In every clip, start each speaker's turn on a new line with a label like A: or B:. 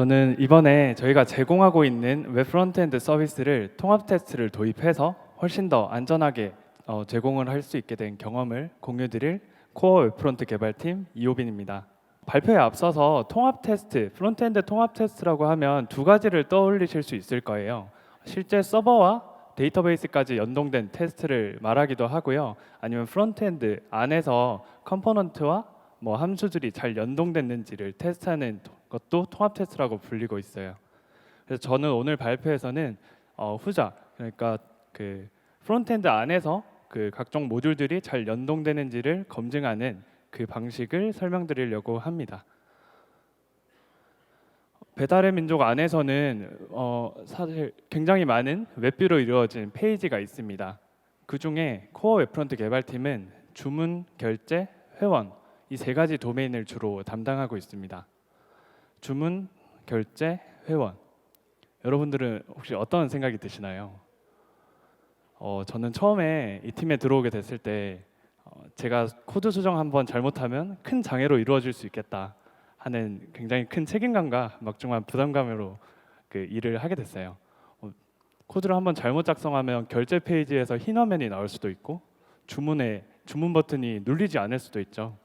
A: 저는 이번에 저희가 제공하고 있는 웹 프론트엔드 서비스를 통합 테스트를 도입해서 훨씬 더 안전하게 제공을 할 수 있게 된 경험을 공유드릴 코어 웹 프론트 개발팀 이호빈입니다. 발표에 앞서서 통합 테스트, 프론트엔드 통합 테스트라고 하면 두 가지를 떠올리실 수 있을 거예요. 실제 서버와 데이터베이스까지 연동된 테스트를 말하기도 하고요. 아니면 프론트엔드 안에서 컴포넌트와 함수들이 잘 연동됐는지를 테스트하는 것도 통합 테스트라고 불리고 있어요. 그래서 저는 오늘 발표에서는 후자, 그러니까 그 프론트엔드 안에서 그 각종 모듈들이 잘 연동되는지를 검증하는 그 방식을 설명드리려고 합니다. 배달의 민족 안에서는 사실 굉장히 많은 웹뷰로 이루어진 페이지가 있습니다. 그 중에 코어 웹프론트 개발팀은 주문, 결제, 회원 이 세 가지 도메인을 주로 담당하고 있습니다. 주문, 결제, 회원. 여러분들은 혹시 어떤 생각이 드시나요? 저는 처음에 이 팀에 들어오게 됐을 때 제가 코드 수정 한번 잘못하면 큰 장애로 이루어질 수 있겠다 하는 굉장히 큰 책임감과 막중한 부담감으로 그 일을 하게 됐어요. 코드를 한번 잘못 작성하면 결제 페이지에서 흰 화면이 나올 수도 있고 주문 버튼이 눌리지 않을 수도 있죠.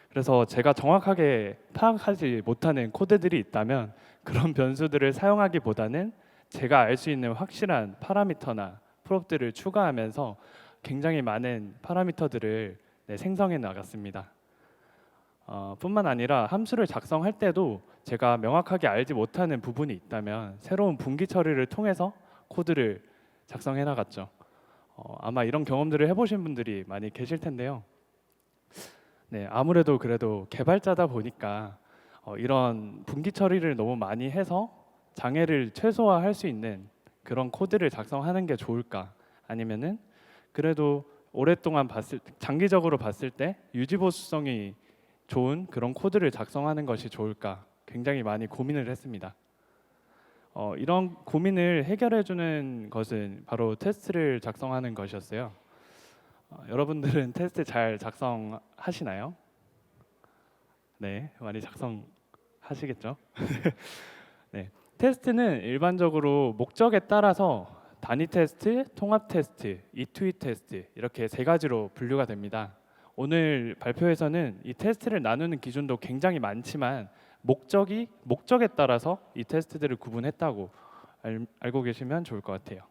A: 그래서 제가 정확하게 파악하지 못하는 코드들이 있다면 그런 변수들을 사용하기보다는 제가 알 수 있는 확실한 파라미터나 프롭들을 추가하면서 굉장히 많은 파라미터들을 생성해 나갔습니다. 뿐만 아니라 함수를 작성할 때도 제가 명확하게 알지 못하는 부분이 있다면 새로운 분기 처리를 통해서 코드를 작성해 나갔죠. 아마 이런 경험들을 해보신 분들이 많이 계실 텐데요. 네, 아무래도 그래도 개발자다 보니까 이런 분기 처리를 너무 많이 해서 장애를 최소화할 수 있는 그런 코드를 작성하는 게 좋을까? 아니면은 그래도 오랫동안 장기적으로 봤을 때 유지 보수성이 좋은 그런 코드를 작성하는 것이 좋을까? 굉장히 많이 고민을 했습니다. 이런 고민을 해결해 주는 것은 바로 테스트를 작성하는 것이었어요. 여러분들은 테스트 잘 작성하시나요? 네, 많이 작성하시겠죠? 네, 테스트는 일반적으로 목적에 따라서 단위 테스트, 통합 테스트, 이투이 테스트 이렇게 세 가지로 분류가 됩니다. 오늘 발표에서는 이 테스트를 나누는 기준도 굉장히 많지만 목적에 따라서 이 테스트들을 구분했다고 알고 계시면 좋을 것 같아요.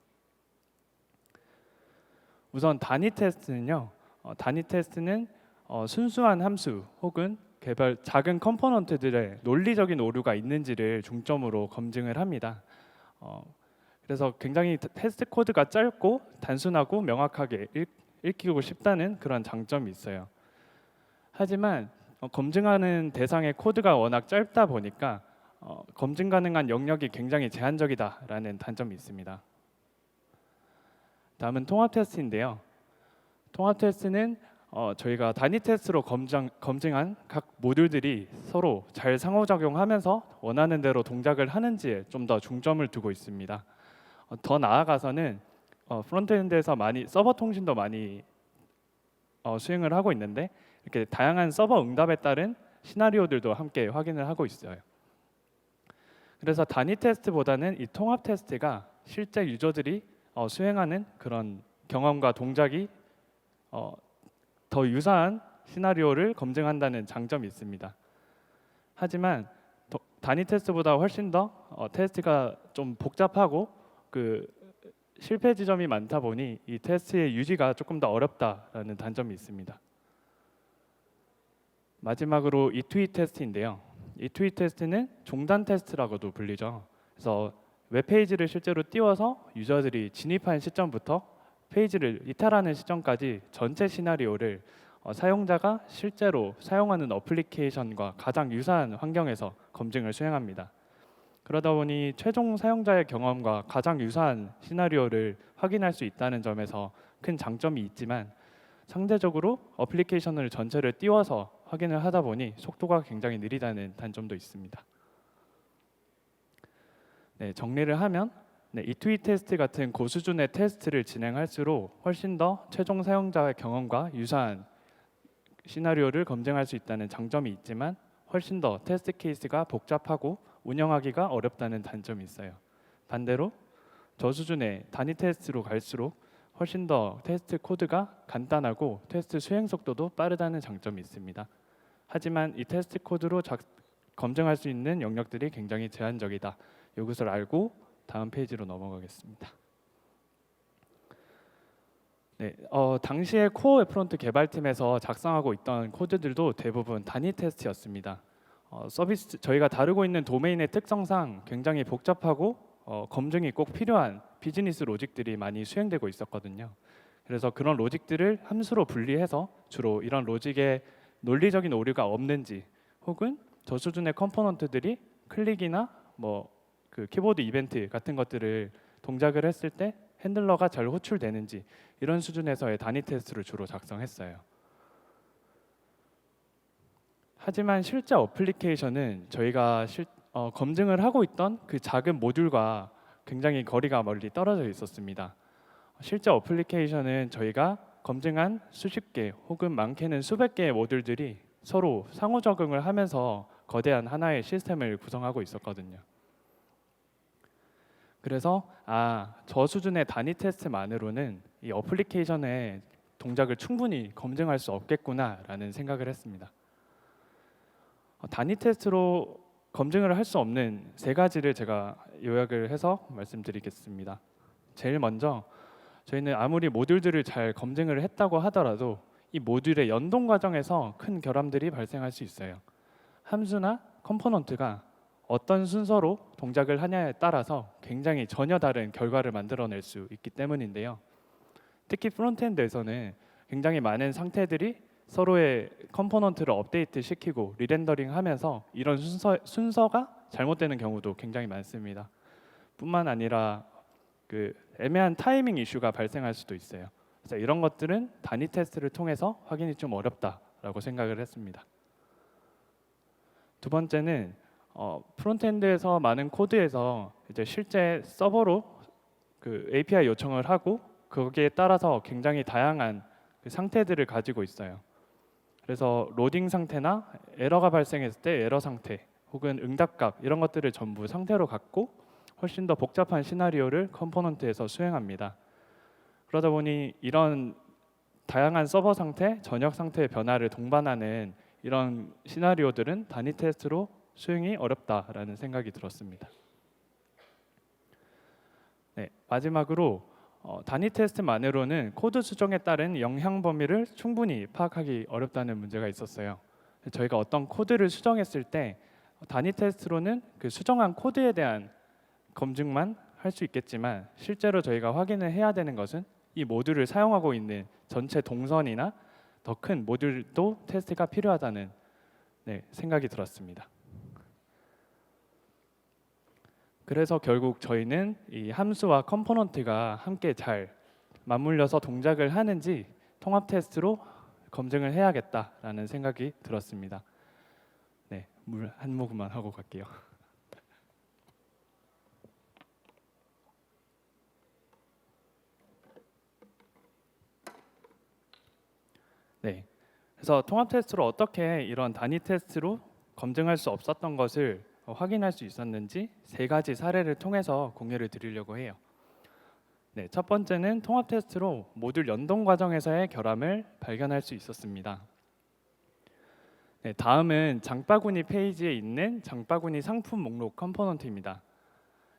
A: 우선 단위 테스트는요. 단위 테스트는 순수한 함수 혹은 작은 컴포넌트들의 논리적인 오류가 있는지를 중점으로 검증을 합니다. 그래서 굉장히 테스트 코드가 짧고 단순하고 명확하게 읽히고 쉽다는 그런 장점이 있어요. 하지만 검증하는 대상의 코드가 워낙 짧다 보니까 검증 가능한 영역이 굉장히 제한적이다라는 단점이 있습니다. 다음은 통합 테스트인데요. 통합 테스트는 저희가 단위 테스트로 검증한 각 모듈들이 서로 잘 상호작용하면서 원하는 대로 동작을 하는지에 좀 더 중점을 두고 있습니다. 더 나아가서는 프론트엔드에서 서버 통신도 많이 수행을 하고 있는데 이렇게 다양한 서버 응답에 따른 시나리오들도 함께 확인을 하고 있어요. 그래서 단위 테스트보다는 이 통합 테스트가 실제 유저들이 수행하는 그런 경험과 동작이 더 유사한 시나리오를 검증한다는 장점이 있습니다. 하지만 단위 테스트보다 훨씬 더 테스트가 좀 복잡하고 그 실패 지점이 많다 보니 이 테스트의 유지가 조금 더 어렵다라는 단점이 있습니다. 마지막으로 이투이 테스트인데요. 이투이 테스트는 종단 테스트라고도 불리죠. 그래서 웹페이지를 실제로 띄워서 유저들이 진입한 시점부터 페이지를 이탈하는 시점까지 전체 시나리오를 사용자가 실제로 사용하는 어플리케이션과 가장 유사한 환경에서 검증을 수행합니다. 그러다 보니 최종 사용자의 경험과 가장 유사한 시나리오를 확인할 수 있다는 점에서 큰 장점이 있지만 상대적으로 어플리케이션을 전체를 띄워서 확인을 하다 보니 속도가 굉장히 느리다는 단점도 있습니다. 네, 정리를 하면 이투이 테스트 같은 고수준의 테스트를 진행할수록 훨씬 더 최종 사용자의 경험과 유사한 시나리오를 검증할 수 있다는 장점이 있지만 훨씬 더 테스트 케이스가 복잡하고 운영하기가 어렵다는 단점이 있어요. 반대로 저수준의 단위 테스트로 갈수록 훨씬 더 테스트 코드가 간단하고 테스트 수행 속도도 빠르다는 장점이 있습니다. 하지만 이 테스트 코드로 검증할 수 있는 영역들이 굉장히 제한적이다. 이것을 알고 다음 페이지로 넘어가겠습니다. 네, 당시에 코어 웹프론트 개발팀에서 작성하고 있던 코드들도 대부분 단위 테스트였습니다. 서비스 저희가 다루고 있는 도메인의 특성상 굉장히 복잡하고 검증이 꼭 필요한 비즈니스 로직들이 많이 수행되고 있었거든요. 그래서 그런 로직들을 함수로 분리해서 주로 이런 로직에 논리적인 오류가 없는지 혹은 저수준의 컴포넌트들이 클릭이나 그 키보드 이벤트 같은 것들을 동작을 했을 때 핸들러가 잘 호출되는지 이런 수준에서의 단위 테스트를 주로 작성했어요. 하지만 실제 어플리케이션은 저희가 검증을 하고 있던 그 작은 모듈과 굉장히 거리가 멀리 떨어져 있었습니다. 실제 어플리케이션은 저희가 검증한 수십 개 혹은 많게는 수백 개의 모듈들이 서로 상호 적응을 하면서 거대한 하나의 시스템을 구성하고 있었거든요. 그래서 저 수준의 단위 테스트만으로는 이 어플리케이션의 동작을 충분히 검증할 수 없겠구나라는 생각을 했습니다. 단위 테스트로 검증을 할 수 없는 세 가지를 제가 요약을 해서 말씀드리겠습니다. 제일 먼저 저희는 아무리 모듈들을 잘 검증을 했다고 하더라도 이 모듈의 연동 과정에서 큰 결함들이 발생할 수 있어요. 함수나 컴포넌트가 어떤 순서로 동작을 하냐에 따라서 굉장히 전혀 다른 결과를 만들어낼 수 있기 때문인데요. 특히 프론트엔드에서는 굉장히 많은 상태들이 서로의 컴포넌트를 업데이트 시키고 리렌더링 하면서 이런 순서가 잘못되는 경우도 굉장히 많습니다. 뿐만 아니라 그 애매한 타이밍 이슈가 발생할 수도 있어요. 그래서 이런 것들은 단위 테스트를 통해서 확인이 좀 어렵다라고 생각을 했습니다. 두 번째는 프론트엔드에서 많은 코드에서 이제 실제 서버로 그 API 요청을 하고 거기에 따라서 굉장히 다양한 그 상태들을 가지고 있어요. 그래서 로딩 상태나 에러가 발생했을 때 에러 상태 혹은 응답값 이런 것들을 전부 상태로 갖고 훨씬 더 복잡한 시나리오를 컴포넌트에서 수행합니다. 그러다 보니 이런 다양한 서버 상태, 전역 상태의 변화를 동반하는 이런 시나리오들은 단위 테스트로 수행이 어렵다라는 생각이 들었습니다. 네, 마지막으로 단위 테스트만으로는 코드 수정에 따른 영향 범위를 충분히 파악하기 어렵다는 문제가 있었어요. 저희가 어떤 코드를 수정했을 때 단위 테스트로는 그 수정한 코드에 대한 검증만 할 수 있겠지만 실제로 저희가 확인을 해야 되는 것은 이 모듈을 사용하고 있는 전체 동선이나 더 큰 모듈도 테스트가 필요하다는 생각이 들었습니다. 그래서 결국 저희는 이 함수와 컴포넌트가 함께 잘 맞물려서 동작을 하는지 통합 테스트로 검증을 해야겠다라는 생각이 들었습니다. 네, 물 한 모금만 하고 갈게요. 네, 그래서 통합 테스트로 어떻게 이런 단위 테스트로 검증할 수 없었던 것을 확인할 수 있었는지 세 가지 사례를 통해서 공유를 드리려고 해요. 네, 첫 번째는 통합 테스트로 모듈 연동 과정에서의 결함을 발견할 수 있었습니다. 네, 다음은 장바구니 페이지에 있는 장바구니 상품 목록 컴포넌트입니다.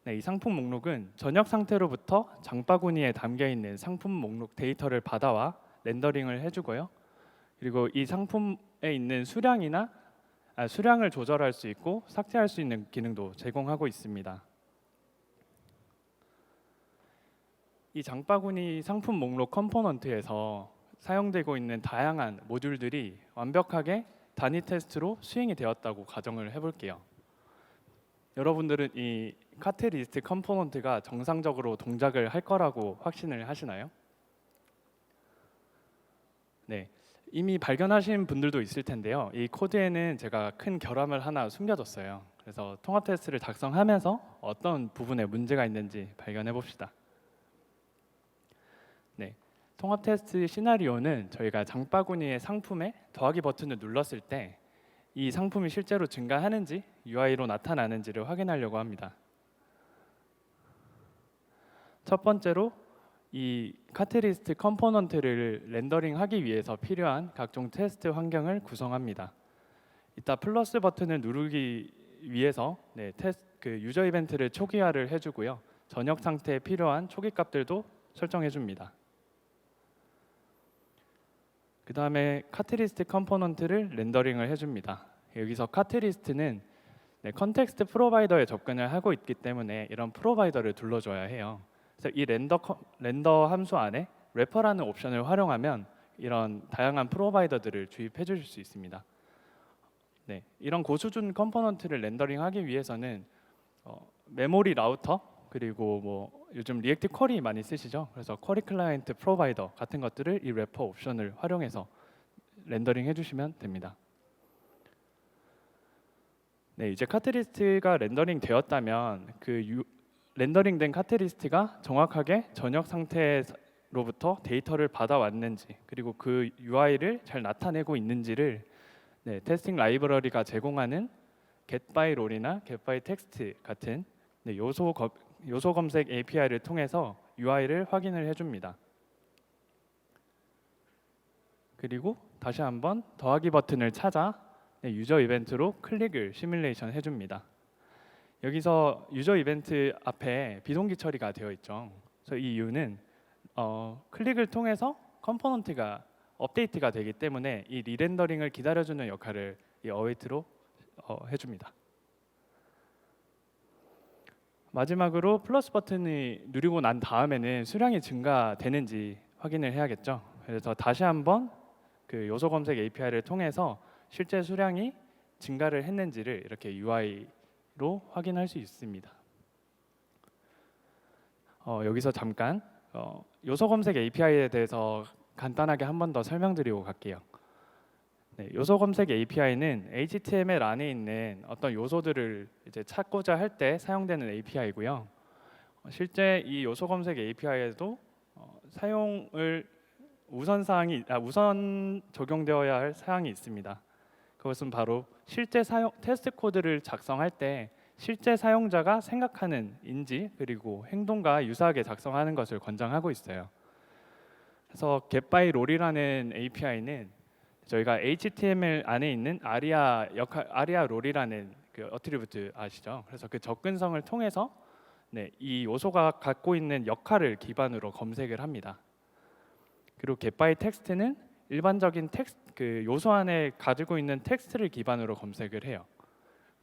A: 네, 이 상품 목록은 전역 상태로부터 장바구니에 담겨 있는 상품 목록 데이터를 받아와 렌더링을 해주고요. 그리고 이 상품에 있는 수량을 조절할 수 있고 삭제할 수 있는 기능도 제공하고 있습니다. 이 장바구니 상품 목록 컴포넌트에서 사용되고 있는 다양한 모듈들이 완벽하게 단위 테스트로 수행이 되었다고 가정을 해볼게요. 여러분들은 이 카트 리스트 컴포넌트가 정상적으로 동작을 할 거라고 확신을 하시나요? 네, 이미 발견하신 분들도 있을 텐데요. 이 코드에는 제가 큰 결함을 하나 숨겨뒀어요. 그래서 통합 테스트를 작성하면서 어떤 부분에 문제가 있는지 발견해 봅시다. 네, 통합 테스트 시나리오는 저희가 장바구니의 상품에 더하기 버튼을 눌렀을 때 이 상품이 실제로 증가하는지 UI로 나타나는지를 확인하려고 합니다. 첫 번째로 이 카트리스트 컴포넌트를 렌더링하기 위해서 필요한 각종 테스트 환경을 구성합니다. 이따 플러스 버튼을 누르기 위해서 유저 이벤트를 초기화를 해주고요. 전역 상태에 필요한 초기 값들도 설정해줍니다. 그 다음에 카트리스트 컴포넌트를 렌더링을 해줍니다. 여기서 카트리스트는 컨텍스트 프로바이더에 접근을 하고 있기 때문에 이런 프로바이더를 둘러줘야 해요. 그래서 이 렌더 함수 안에 래퍼라는 옵션을 활용하면 이런 다양한 프로바이더들을 주입해 주실 수 있습니다. 이런 고수준 컴포넌트를 렌더링하기 위해서는 메모리 라우터 그리고 뭐 요즘 리액트 쿼리 많이 쓰시죠? 그래서 쿼리 클라이언트 프로바이더 같은 것들을 이 래퍼 옵션을 활용해서 렌더링 해주시면 됩니다. 이제 카트리스트가 렌더링 되었다면 렌더링된 카트리스트가 정확하게 전역 상태로부터 데이터를 받아왔는지 그리고 그 UI를 잘 나타내고 있는지를 테스팅 라이브러리가 제공하는 getByRol이나 getByText 같은 요소 검색 API를 통해서 UI를 확인을 해줍니다. 그리고 다시 한번 더하기 버튼을 찾아 유저 이벤트로 클릭을 시뮬레이션 해줍니다. 여기서 유저 이벤트 앞에 비동기 처리가 되어 있죠. 그래서 이 이유는 클릭을 통해서 컴포넌트가 업데이트가 되기 때문에 이 리렌더링을 기다려주는 역할을 이 어웨이트로 해줍니다. 마지막으로 플러스 버튼을 누르고 난 다음에는 수량이 증가되는지 확인을 해야겠죠. 그래서 다시 한번 그 요소 검색 API를 통해서 실제 수량이 증가를 했는지를 이렇게 UI로 확인할 수 있습니다. 여기서 잠깐 요소 검색 API에 대해서 간단하게 한 번 더 설명드리고 갈게요. 요소 검색 API는 HTML 안에 있는 어떤 요소들을 이제 찾고자 할 때 사용되는 API고요. 실제 이 요소 검색 API에도 사용을 우선 적용되어야 할 사항이 있습니다. 그것은 바로 실제 테스트 코드를 작성할 때 실제 사용자가 생각하는 인지 그리고 행동과 유사하게 작성하는 것을 권장하고 있어요. 그래서 getByRol이라는 API는 저희가 HTML 안에 있는 아리아 롤이라는 그 어트리뷰트 아시죠? 그래서 그 접근성을 통해서 이 요소가 갖고 있는 역할을 기반으로 검색을 합니다. 그리고 getByText는 일반적인 그 요소 안에 가지고 있는 텍스트를 기반으로 검색을 해요.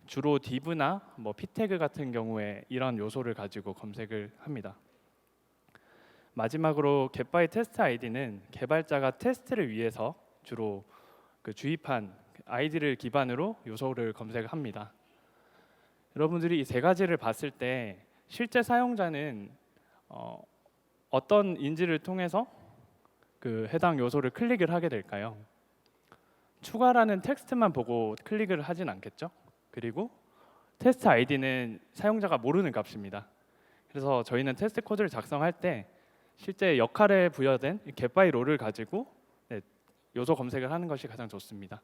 A: 주로 div나 뭐 p태그 같은 경우에 이런 요소를 가지고 검색을 합니다. 마지막으로 getByTestID는 개발자가 테스트를 위해서 주로 그 주입한 아이디를 기반으로 요소를 검색합니다. 여러분들이 이 세 가지를 봤을 때 실제 사용자는 어떤 인지를 통해서 그 해당 요소를 클릭을 하게 될까요? 추가라는 텍스트만 보고 클릭을 하진 않겠죠? 그리고 테스트 아이디는 사용자가 모르는 값입니다. 그래서 저희는 테스트 코드를 작성할 때 실제 역할에 부여된 getByRol을 가지고 요소 검색을 하는 것이 가장 좋습니다.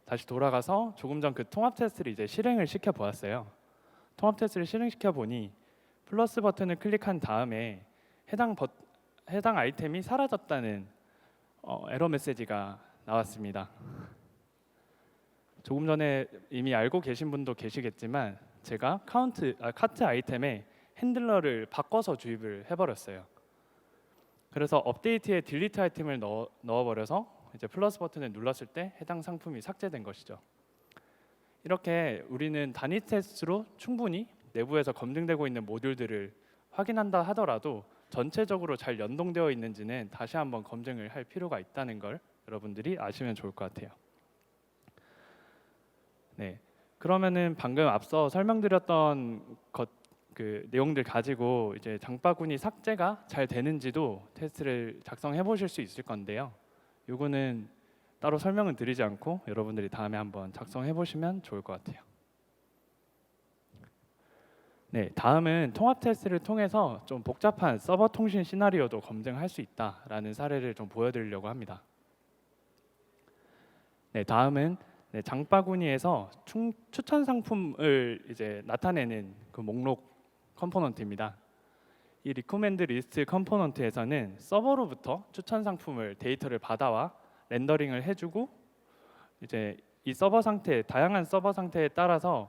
A: 다시 돌아가서 조금 전 그 통합 테스트를 이제 실행을 시켜 보았어요. 통합 테스트를 실행시켜 보니 플러스 버튼을 클릭한 다음에 해당 아이템이 사라졌다는 에러 메시지가 나왔습니다. 조금 전에 이미 알고 계신 분도 계시겠지만 제가 카트 아이템에 핸들러를 바꿔서 주입을 해버렸어요. 그래서 업데이트에 딜리트 아이템을 넣어버려서 이제 플러스 버튼을 눌렀을 때 해당 상품이 삭제된 것이죠. 이렇게 우리는 단위 테스트로 충분히 내부에서 검증되고 있는 모듈들을 확인한다 하더라도 전체적으로 잘 연동되어 있는지는 다시 한번 검증을 할 필요가 있다는 걸 여러분들이 아시면 좋을 것 같아요. 그러면은 방금 앞서 설명드렸던 그 내용들 가지고 이제 장바구니 삭제가 잘 되는지도 테스트를 작성해 보실 수 있을 건데요. 이거는 따로 설명은 드리지 않고 여러분들이 다음에 한번 작성해 보시면 좋을 것 같아요. 다음은 통합 테스트를 통해서 좀 복잡한 서버 통신 시나리오도 검증할 수 있다라는 사례를 좀 보여드리려고 합니다. 네, 다음은 장바구니에서 추천 상품을 이제 나타내는 그 목록 컴포넌트입니다. 이 리코멘드 리스트 컴포넌트에서는 서버로부터 추천 상품을 데이터를 받아와 렌더링을 해주고 이제 이 서버 상태, 다양한 서버 상태에 따라서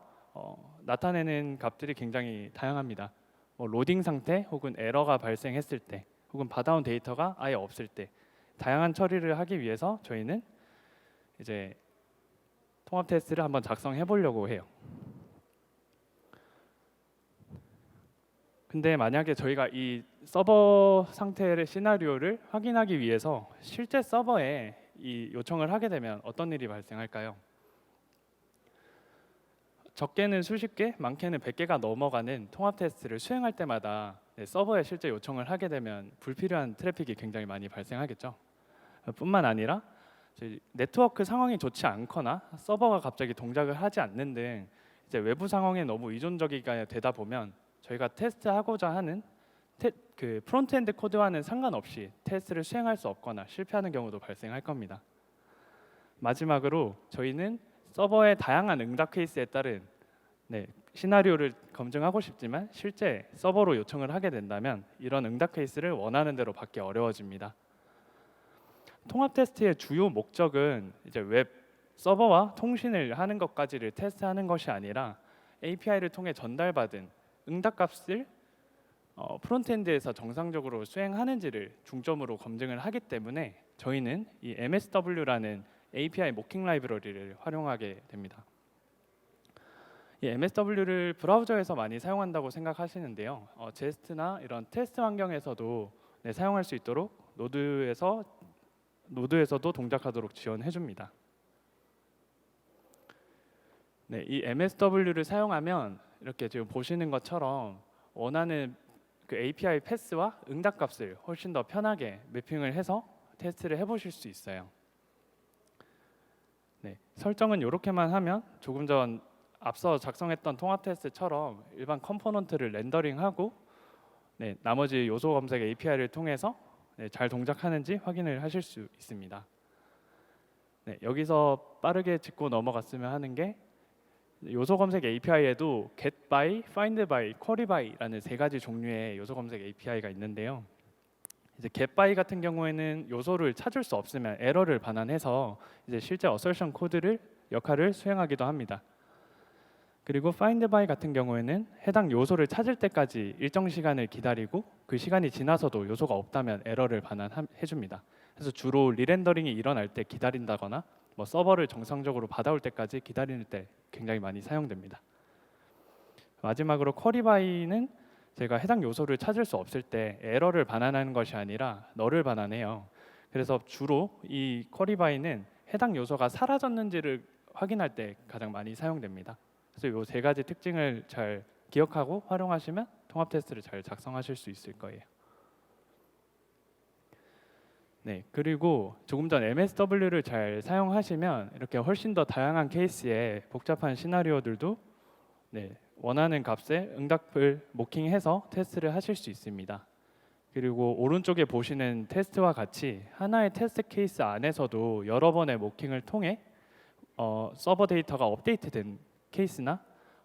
A: 나타내는 값들이 굉장히 다양합니다. 뭐 로딩 상태 혹은 에러가 발생했을 때 혹은 받아온 데이터가 아예 없을 때 다양한 처리를 하기 위해서 저희는 이제 통합 테스트를 한번 작성해 보려고 해요. 근데 만약에 저희가 이 서버 상태의 시나리오를 확인하기 위해서 실제 서버에 이 요청을 하게 되면 어떤 일이 발생할까요? 적게는 수십 개, 많게는 100개가 넘어가는 통합 테스트를 수행할 때마다 서버에 실제 요청을 하게 되면 불필요한 트래픽이 굉장히 많이 발생하겠죠. 뿐만 아니라 저희 네트워크 상황이 좋지 않거나 서버가 갑자기 동작을 하지 않는 등 이제 외부 상황에 너무 의존적이가 되다 보면 저희가 테스트하고자 하는 그 프론트엔드 코드와는 상관없이 테스트를 수행할 수 없거나 실패하는 경우도 발생할 겁니다. 마지막으로 저희는 서버의 다양한 응답 케이스에 따른 시나리오를 검증하고 싶지만 실제 서버로 요청을 하게 된다면 이런 응답 케이스를 원하는 대로 받기 어려워집니다. 통합 테스트의 주요 목적은 이제 웹 서버와 통신을 하는 것까지를 테스트하는 것이 아니라 API를 통해 전달받은 응답값을 프론트엔드에서 정상적으로 수행하는지를 중점으로 검증을 하기 때문에 저희는 이 MSW라는 API 모킹 라이브러리를 활용하게 됩니다. 이 MSW를 브라우저에서 많이 사용한다고 생각하시는데요. 제스트나 이런 테스트 환경에서도 사용할 수 있도록 노드에서도 동작하도록 지원해 줍니다. 이 MSW를 사용하면 이렇게 지금 보시는 것처럼 원하는 그 API 패스와 응답값을 훨씬 더 편하게 매핑을 해서 테스트를 해보실 수 있어요. 설정은 이렇게만 하면 조금 전 앞서 작성했던 통합 테스트처럼 일반 컴포넌트를 렌더링하고 나머지 요소 검색 API를 통해서 잘 동작하는지 확인을 하실 수 있습니다. 여기서 빠르게 짚고 넘어갔으면 하는 게 요소 검색 API에도 get by, find by, query by라는 세 가지 종류의 요소 검색 API가 있는데요. 이제 get by 같은 경우에는 요소를 찾을 수 없으면 에러를 반환해서 이제 실제 어설션 코드를 역할을 수행하기도 합니다. 그리고 find by 같은 경우에는 해당 요소를 찾을 때까지 일정 시간을 기다리고 그 시간이 지나서도 요소가 없다면 에러를 반환해 줍니다. 그래서 주로 리렌더링이 일어날 때 기다린다거나 뭐 서버를 정상적으로 받아올 때까지 기다리는 때 굉장히 많이 사용됩니다. 마지막으로 query by는 제가 해당 요소를 찾을 수 없을 때 에러를 반환하는 것이 아니라 널을 반환해요. 그래서 주로 이 query by는 해당 요소가 사라졌는지를 확인할 때 가장 많이 사용됩니다. 그래서 이 세 가지 특징을 잘 기억하고 활용하시면 통합 테스트를 잘 작성하실 수 있을 거예요. 그리고 조금 전 MSW를 잘 사용하시면 이렇게 훨씬 더 다양한 케이스에 복잡한 시나리오들도 원하는 값에 응답을 모킹해서 테스트를 하실 수 있습니다. 그리고 오른쪽에 보시는 테스트와 같이 하나의 테스트 케이스 안에서도 여러 번의 모킹을 통해 서버 데이터가 업데이트된 케이스나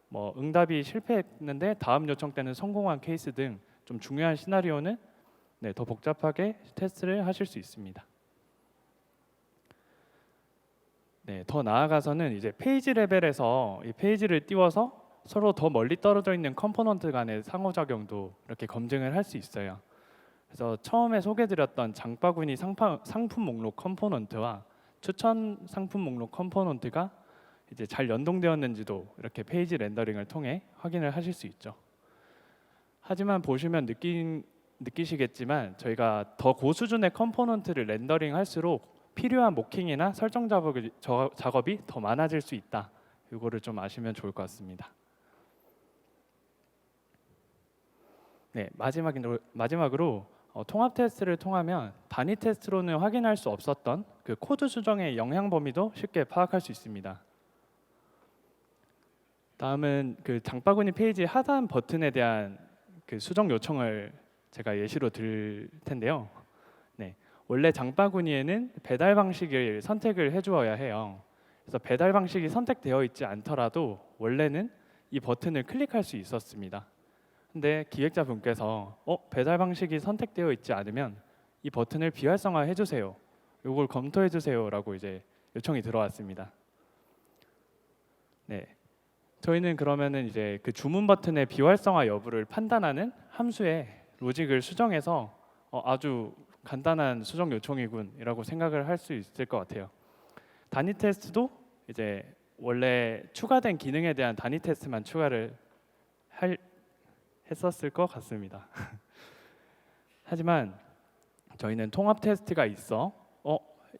A: 뭐 응답이 실패했는데 다음 요청 때는 성공한 케이스 등 좀 중요한 시나리오는 더 복잡하게 테스트를 하실 수 있습니다. 더 나아가서는 이제 페이지 레벨에서 이 페이지를 띄워서 서로 더 멀리 떨어져 있는 컴포넌트 간의 상호작용도 이렇게 검증을 할 수 있어요. 그래서 처음에 소개드렸던 장바구니 상품 목록 컴포넌트와 추천 상품 목록 컴포넌트가 이제 잘 연동되었는지도 이렇게 페이지 렌더링을 통해 확인을 하실 수 있죠. 하지만 보시면 느끼시겠지만 저희가 더 고수준의 컴포넌트를 렌더링 할수록 필요한 모킹이나 설정 작업이 더 많아질 수 있다. 이거를 좀 아시면 좋을 것 같습니다. 마지막으로 통합 테스트를 통하면 단위 테스트로는 확인할 수 없었던 그 코드 수정의 영향 범위도 쉽게 파악할 수 있습니다. 다음은 그 장바구니 페이지 하단 버튼에 대한 그 수정 요청을 제가 예시로 드릴 텐데요. 원래 장바구니에는 배달 방식을 선택을 해주어야 해요. 그래서 배달 방식이 선택되어 있지 않더라도 원래는 이 버튼을 클릭할 수 있었습니다. 근데 기획자분께서 배달 방식이 선택되어 있지 않으면 이 버튼을 비활성화해 주세요. 이걸 검토해 주세요라고 이제 요청이 들어왔습니다. 네. 저희는 그러면은 이제 그 주문 버튼의 비활성화 여부를 판단하는 함수의 로직을 수정해서 아주 간단한 수정 요청이군이라고 생각을 할 수 있을 것 같아요. 단위 테스트도 이제 원래 추가된 기능에 대한 단위 테스트만 추가를 했었을 것 같습니다. 하지만 저희는 통합 테스트가 있어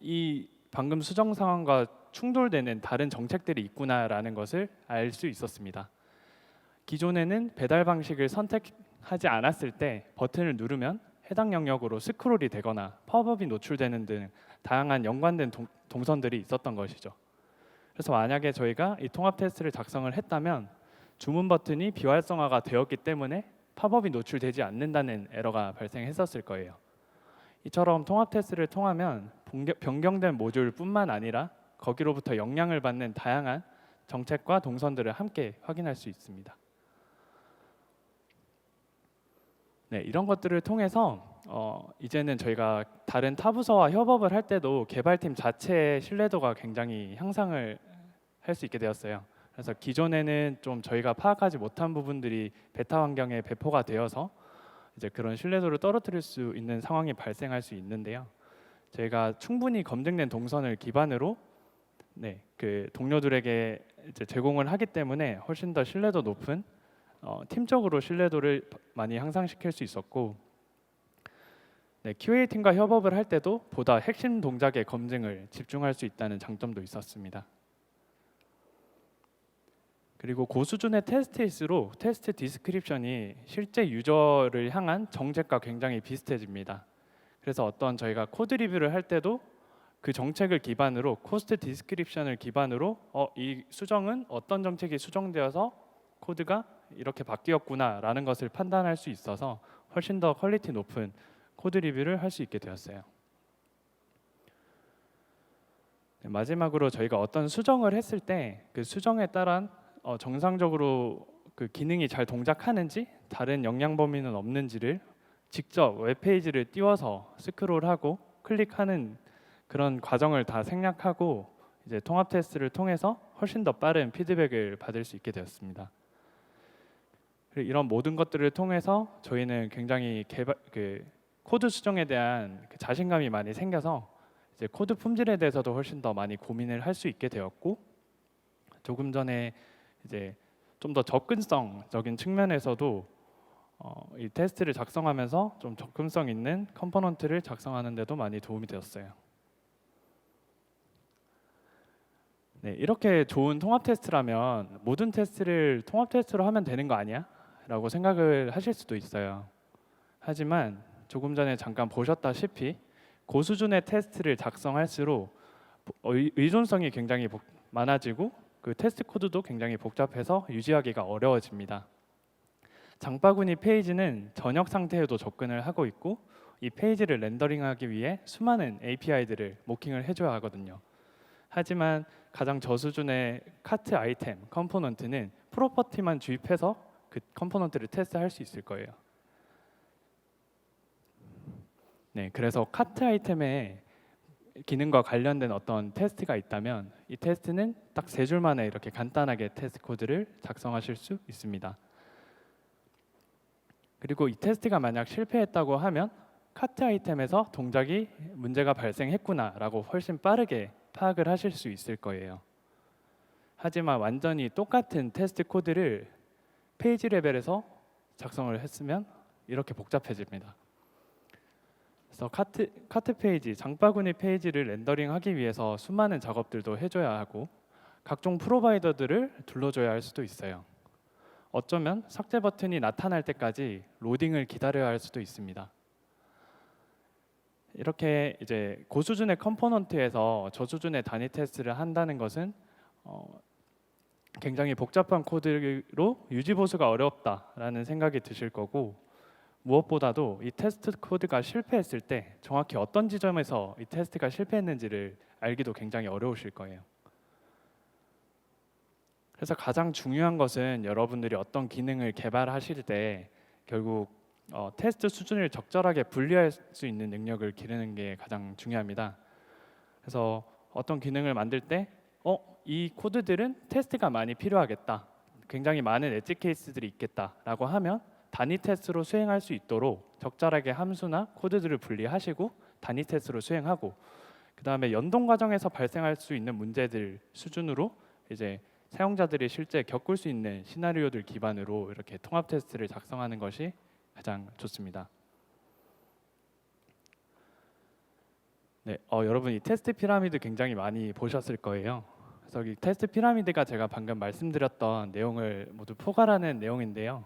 A: 이 방금 수정 상황과 충돌되는 다른 정책들이 있구나라는 것을 알 수 있었습니다. 기존에는 배달 방식을 선택하지 않았을 때 버튼을 누르면 해당 영역으로 스크롤이 되거나 팝업이 노출되는 등 다양한 연관된 동선들이 있었던 것이죠. 그래서 만약에 저희가 이 통합 테스트를 작성을 했다면 주문 버튼이 비활성화가 되었기 때문에 팝업이 노출되지 않는다는 에러가 발생했었을 거예요. 이처럼 통합 테스트를 통하면 변경된 모듈뿐만 아니라 거기로부터 영향을 받는 다양한 정책과 동선들을 함께 확인할 수 있습니다. 네, 이런 것들을 통해서 이제는 저희가 다른 타 부서와 협업을 할 때도 개발팀 자체의 신뢰도가 굉장히 향상을 할 수 있게 되었어요. 그래서 기존에는 좀 저희가 파악하지 못한 부분들이 베타 환경에 배포가 되어서 이제 그런 신뢰도를 떨어뜨릴 수 있는 상황이 발생할 수 있는데요. 저희가 충분히 검증된 동선을 기반으로 그 동료들에게 이제 제공을 하기 때문에 훨씬 더 신뢰도 높은 팀적으로 신뢰도를 많이 향상시킬 수 있었고, QA 팀과 협업을 할 때도 보다 핵심 동작의 검증을 집중할 수 있다는 장점도 있었습니다. 그리고 고수준의 테스트일수록 테스트 디스크립션이 실제 유저를 향한 정책과 굉장히 비슷해집니다. 그래서 어떤 저희가 코드 리뷰를 할 때도 그 정책을 기반으로 코스트 디스크립션을 기반으로 이 수정은 어떤 정책이 수정되어서 코드가 이렇게 바뀌었구나라는 것을 판단할 수 있어서 훨씬 더 퀄리티 높은 코드 리뷰를 할 수 있게 되었어요. 마지막으로 저희가 어떤 수정을 했을 때 그 수정에 따른 정상적으로 그 기능이 잘 동작하는지 다른 영향 범위는 없는지를 직접 웹페이지를 띄워서 스크롤하고 클릭하는 그런 과정을 다 생략하고 이제 통합 테스트를 통해서 훨씬 더 빠른 피드백을 받을 수 있게 되었습니다. 그리고 이런 모든 것들을 통해서 저희는 굉장히 코드 수정에 대한 그 자신감이 많이 생겨서 이제 코드 품질에 대해서도 훨씬 더 많이 고민을 할 수 있게 되었고, 조금 전에 이제 좀 더 접근성적인 측면에서도 이 테스트를 작성하면서 좀 접근성 있는 컴포넌트를 작성하는 데도 많이 도움이 되었어요. 네, 이렇게 좋은 통합 테스트라면 모든 테스트를 통합 테스트로 하면 되는 거 아니야? 라고 생각을 하실 수도 있어요. 하지만 조금 전에 잠깐 보셨다시피 고수준의 테스트를 작성할수록 의존성이 굉장히 많아지고 그 테스트 코드도 굉장히 복잡해서 유지하기가 어려워집니다. 장바구니 페이지는 전역 상태에도 접근을 하고 있고 이 페이지를 렌더링하기 위해 수많은 API들을 모킹을 해줘야 하거든요. 하지만 가장 저수준의 카트 아이템 컴포넌트는 프로퍼티만 주입해서 그 컴포넌트를 테스트할 수 있을 거예요. 네, 그래서 카트 아이템의 기능과 관련된 어떤 테스트가 있다면 이 테스트는 딱 3줄 만에 이렇게 간단하게 테스트 코드를 작성하실 수 있습니다. 그리고 이 테스트가 만약 실패했다고 하면 카트 아이템에서 동작이 문제가 발생했구나라고 훨씬 빠르게 파악을 하실 수 있을 거예요. 하지만 완전히 똑같은 테스트 코드를 페이지 레벨에서 작성을 했으면 이렇게 복잡해집니다. 그래서 카트 페이지, 장바구니 페이지를 렌더링하기 위해서 수많은 작업들도 해줘야 하고 각종 프로바이더들을 둘러줘야 할 수도 있어요. 어쩌면 삭제 버튼이 나타날 때까지 로딩을 기다려야 할 수도 있습니다. 이렇게 이제 고수준의 컴포넌트에서 저수준의 단위 테스트를 한다는 것은 굉장히 복잡한 코드로 유지 보수가 어렵다라는 생각이 드실 거고, 무엇보다도 이 테스트 코드가 실패했을 때 정확히 어떤 지점에서 이 테스트가 실패했는지를 알기도 굉장히 어려우실 거예요. 그래서 가장 중요한 것은 여러분들이 어떤 기능을 개발하실 때 결국 테스트 수준을 적절하게 분리할 수 있는 능력을 기르는 게 가장 중요합니다. 그래서 어떤 기능을 만들 때 이 코드들은 테스트가 많이 필요하겠다. 굉장히 많은 엣지 케이스들이 있겠다라고 하면 단위 테스트로 수행할 수 있도록 적절하게 함수나 코드들을 분리하시고 단위 테스트로 수행하고, 그다음에 연동 과정에서 발생할 수 있는 문제들 수준으로 이제 사용자들이 실제 겪을 수 있는 시나리오들 기반으로 이렇게 통합 테스트를 작성하는 것이 가장 좋습니다. 네, 여러분 이 테스트 피라미드 굉장히 많이 보셨을 거예요. 그래서 이 테스트 피라미드가 제가 방금 말씀드렸던 내용을 모두 포괄하는 내용인데요.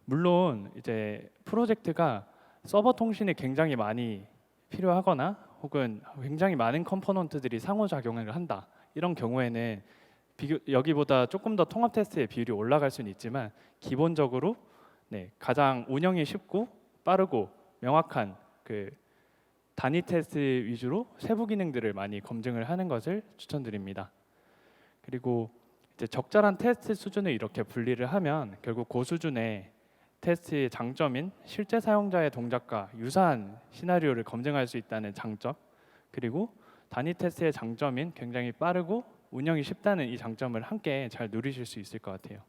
A: 물론 이제 프로젝트가 서버 통신이 굉장히 많이 필요하거나 혹은 굉장히 많은 컴포넌트들이 상호작용을 한다. 이런 경우에는 여기보다 조금 더 통합 테스트의 비율이 올라갈 수는 있지만 기본적으로 가장 운영이 쉽고 빠르고 명확한 그 단위 테스트 위주로 세부 기능들을 많이 검증을 하는 것을 추천드립니다. 그리고 이제 적절한 테스트 수준을 이렇게 분리를 하면 결국 고수준의 테스트의 장점인 실제 사용자의 동작과 유사한 시나리오를 검증할 수 있다는 장점, 그리고 단위 테스트의 장점인 굉장히 빠르고 운영이 쉽다는 이 장점을 함께 잘 누리실 수 있을 것 같아요.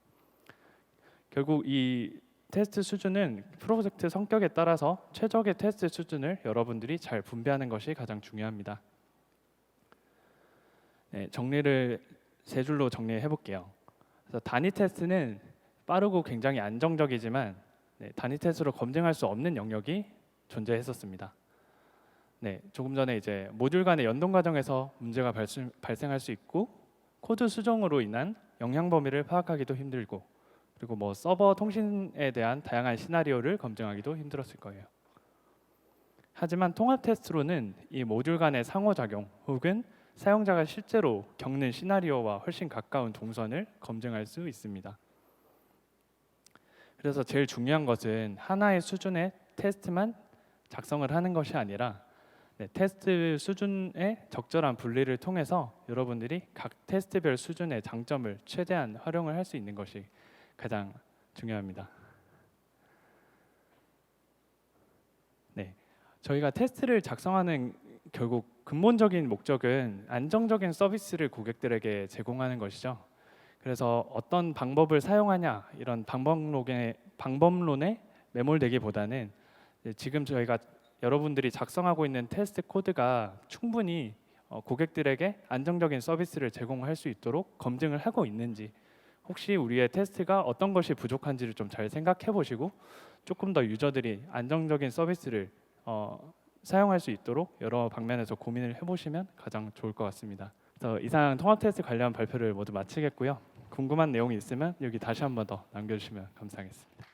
A: 결국 이 테스트 수준은 프로젝트 성격에 따라서 최적의 테스트 수준을 여러분들이 잘 분배하는 것이 가장 중요합니다. 네, 정리를 세 줄로 정리해 볼게요. 그래서 단위 테스트는 빠르고 굉장히 안정적이지만 단위 테스트로 검증할 수 없는 영역이 존재했었습니다. 조금 전에 이제 모듈 간의 연동 과정에서 문제가 발생할 수 있고 코드 수정으로 인한 영향 범위를 파악하기도 힘들고, 그리고 뭐 서버 통신에 대한 다양한 시나리오를 검증하기도 힘들었을 거예요. 하지만 통합 테스트로는 이 모듈 간의 상호작용 혹은 사용자가 실제로 겪는 시나리오와 훨씬 가까운 동선을 검증할 수 있습니다. 그래서 제일 중요한 것은 하나의 수준의 테스트만 작성을 하는 것이 아니라 테스트 수준의 적절한 분리를 통해서 여러분들이 각 테스트별 수준의 장점을 최대한 활용을 할 수 있는 것이 가장 중요합니다. 저희가 테스트를 작성하는 결국 근본적인 목적은 안정적인 서비스를 고객들에게 제공하는 것이죠. 그래서 어떤 방법을 사용하냐 이런 방법론에 매몰되기보다는 지금 저희가 여러분들이 작성하고 있는 테스트 코드가 충분히 고객들에게 안정적인 서비스를 제공할 수 있도록 검증을 하고 있는지, 혹시 우리의 테스트가 어떤 것이 부족한지를 좀 잘 생각해 보시고 조금 더 유저들이 안정적인 서비스를 사용할 수 있도록 여러 방면에서 고민을 해보시면 가장 좋을 것 같습니다. 그래서 이상 통합 테스트 관련 발표를 모두 마치겠고요. 궁금한 내용이 있으면 여기 다시 한 번 더 남겨주시면 감사하겠습니다.